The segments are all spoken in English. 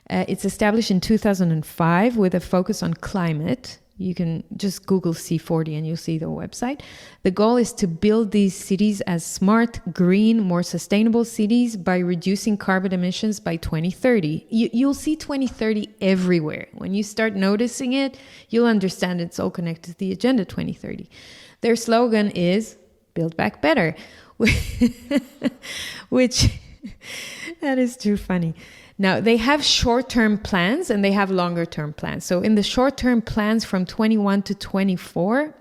It's established in 2005 with a focus on climate. You can just Google C40 and you'll see the website. The goal is to build these cities as smart, green, more sustainable cities by reducing carbon emissions by 2030. You'll see 2030 everywhere. When you start noticing it, you'll understand it's all connected to the Agenda 2030. Their slogan is Build Back Better, which that is too funny. Now, they have short-term plans and they have longer-term plans. So in the short-term plans from 21 to 24,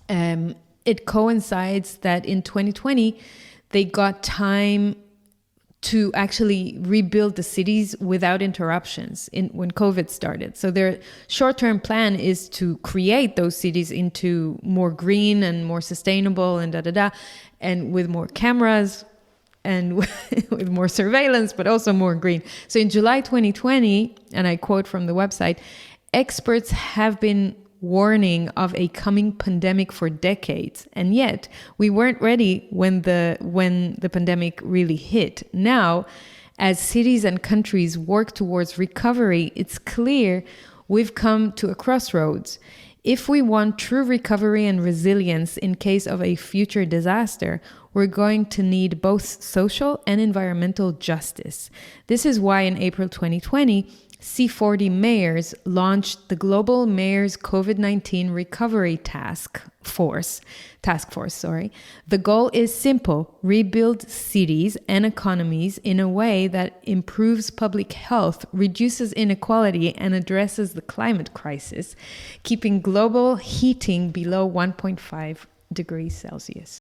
it coincides that in 2020, they got time to actually rebuild the cities without interruptions when COVID started. So their short-term plan is to create those cities into more green and more sustainable and and with more cameras, and with more surveillance, but also more green. So in July 2020, and I quote from the website, experts have been warning of a coming pandemic for decades. And yet we weren't ready when the pandemic really hit. Now, as cities and countries work towards recovery, it's clear we've come to a crossroads. If we want true recovery and resilience in case of a future disaster, we're going to need both social and environmental justice. This is why in April 2020, C40 mayors launched the Global Mayors COVID-19 Recovery Task Force. The goal is simple: rebuild cities and economies in a way that improves public health, reduces inequality, and addresses the climate crisis, keeping global heating below 1.5 degrees Celsius.